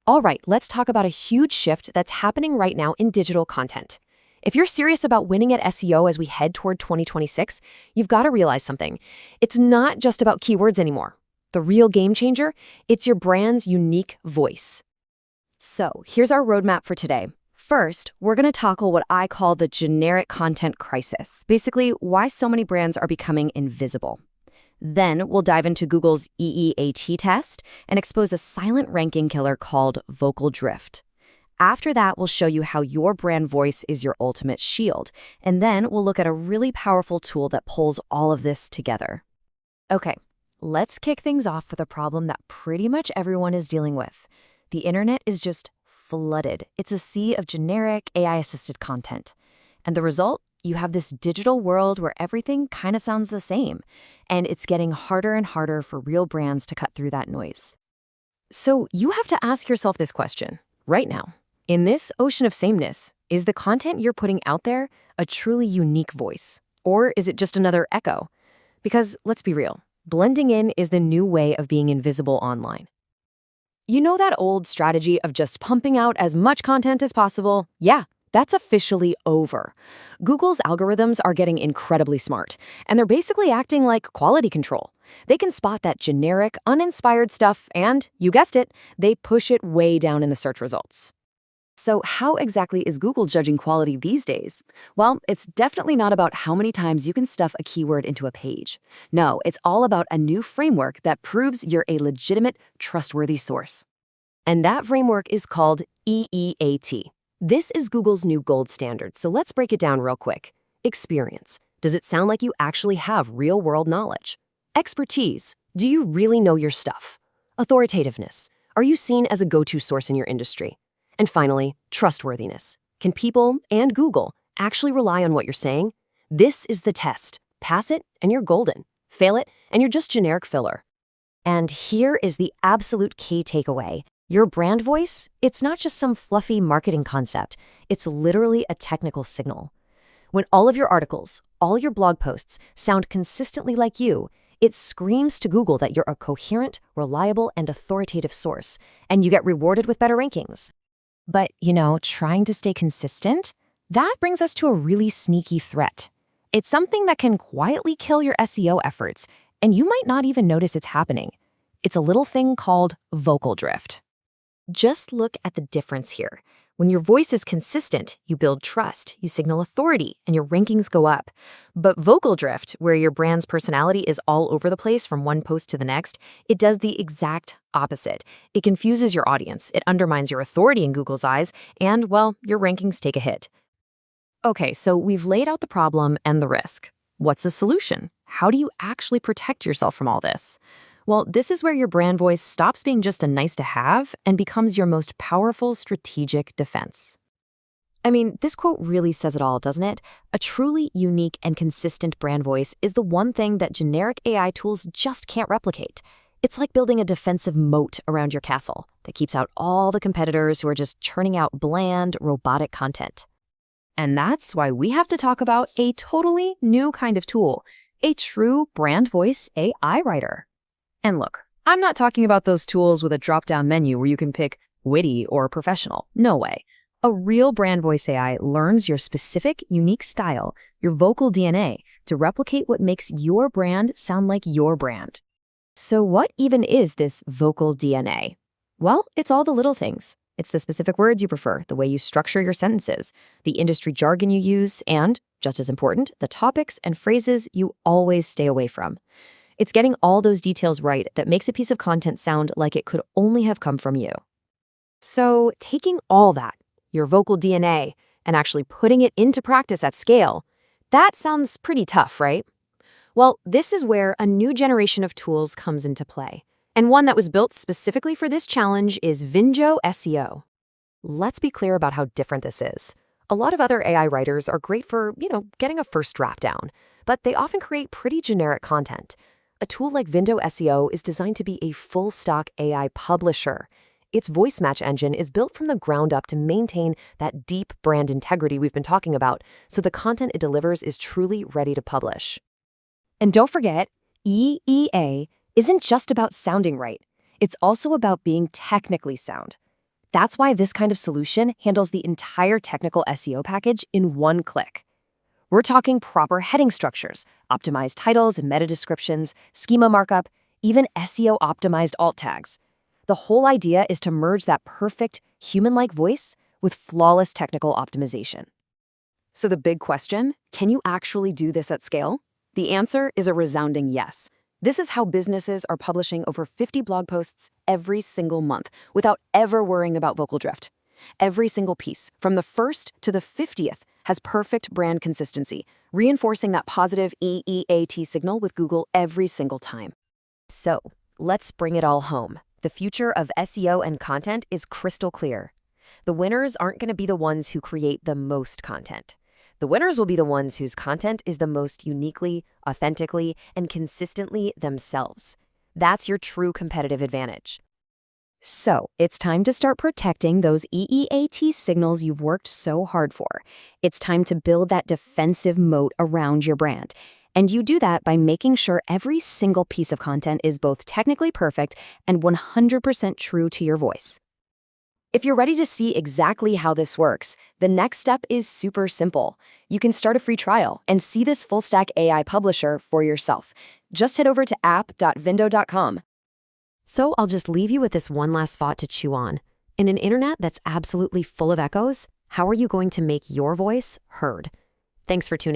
All right, let's talk about a huge shift that's happening right now in digital content. If you're serious about winning at SEO as we head toward 2026, you've got to realize something. It's not just about keywords anymore. The real game changer, it's your brand's unique voice. So here's our roadmap for today. First, we're going to tackle what I call the generic content crisis. Basically, why so many brands are becoming invisible. Then we'll dive into Google's EEAT test and expose a silent ranking killer called vocal drift. After that, we'll show you how your brand voice is your ultimate shield. And then we'll look at a really powerful tool that pulls all of this together. Okay, let's kick things off with a problem that pretty much everyone is dealing with. The internet is just flooded. It's a sea of generic AI-assisted content. And the result? You have this digital world where everything kind of sounds the same, and it's getting harder and harder for real brands to cut through that noise. So you have to ask yourself this question right now. In this ocean of sameness, is the content you're putting out there a truly unique voice? Or is it just another echo? Because let's be real, blending in is the new way of being invisible online. You know that old strategy of just pumping out as much content as possible? Yeah. That's officially over. Google's algorithms are getting incredibly smart, and they're basically acting like quality control. They can spot that generic, uninspired stuff, and, you guessed it, they push it way down in the search results. So how exactly is Google judging quality these days? Well, it's definitely not about how many times you can stuff a keyword into a page. No, it's all about a new framework that proves you're a legitimate, trustworthy source. And that framework is called EEAT. This is Google's new gold standard, so let's break it down real quick. Experience. Does it sound like you actually have real-world knowledge? Expertise. Do you really know your stuff? Authoritativeness. Are you seen as a go-to source in your industry? And finally, trustworthiness. Can people and Google actually rely on what you're saying? This is the test. Pass it, and you're golden. Fail it, and you're just generic filler. And here is the absolute key takeaway. Your brand voice, it's not just some fluffy marketing concept. It's literally a technical signal. When all of your articles, all your blog posts sound consistently like you, it screams to Google that you're a coherent, reliable, and authoritative source, and you get rewarded with better rankings. But, trying to stay consistent? That brings us to a really sneaky threat. It's something that can quietly kill your SEO efforts, and you might not even notice it's happening. It's a little thing called vocal drift. Just look at the difference here. When your voice is consistent, you build trust, you signal authority, and your rankings go up. But vocal drift, where your brand's personality is all over the place from one post to the next, it does the exact opposite. It confuses your audience, it undermines your authority in Google's eyes, and, well, your rankings take a hit. Okay, so we've laid out the problem and the risk. What's the solution? How do you actually protect yourself from all this? Well, this is where your brand voice stops being just a nice-to-have and becomes your most powerful strategic defense. I mean, this quote really says it all, doesn't it? A truly unique and consistent brand voice is the one thing that generic AI tools just can't replicate. It's like building a defensive moat around your castle that keeps out all the competitors who are just churning out bland, robotic content. And that's why we have to talk about a totally new kind of tool, a true brand voice AI writer. And look, I'm not talking about those tools with a drop-down menu where you can pick witty or professional. No way. A real brand voice AI learns your specific, unique style, your vocal DNA, to replicate what makes your brand sound like your brand. So what even is this vocal DNA? Well, it's all the little things. It's the specific words you prefer, the way you structure your sentences, the industry jargon you use, and, just as important, the topics and phrases you always stay away from. It's getting all those details right that makes a piece of content sound like it could only have come from you. So taking all that, your vocal DNA, and actually putting it into practice at scale, that sounds pretty tough, right? Well, this is where a new generation of tools comes into play. And one that was built specifically for this challenge is Vinjo SEO. Let's be clear about how different this is. A lot of other AI writers are great for, getting a first draft down, but they often create pretty generic content. A tool like Vinjo SEO is designed to be a full-stock AI publisher. Its voice match engine is built from the ground up to maintain that deep brand integrity we've been talking about, so the content it delivers is truly ready to publish. And don't forget, EEA isn't just about sounding right. It's also about being technically sound. That's why this kind of solution handles the entire technical SEO package in one click. We're talking proper heading structures, optimized titles and meta descriptions, schema markup, even SEO-optimized alt tags. The whole idea is to merge that perfect, human-like voice with flawless technical optimization. So the big question, can you actually do this at scale? The answer is a resounding yes. This is how businesses are publishing over 50 blog posts every single month without ever worrying about vocal drift. Every single piece, from the first to the 50th, has perfect brand consistency, reinforcing that positive EEAT signal with Google every single time. So, let's bring it all home. The future of SEO and content is crystal clear. The winners aren't going to be the ones who create the most content. The winners will be the ones whose content is the most uniquely, authentically, and consistently themselves. That's your true competitive advantage. So, it's time to start protecting those EEAT signals you've worked so hard for. It's time to build that defensive moat around your brand. And you do that by making sure every single piece of content is both technically perfect and 100% true to your voice. If you're ready to see exactly how this works, the next step is super simple. You can start a free trial and see this full-stack AI publisher for yourself. Just head over to app.vindo.com. So I'll just leave you with this one last thought to chew on. In an internet that's absolutely full of echoes, how are you going to make your voice heard? Thanks for tuning in.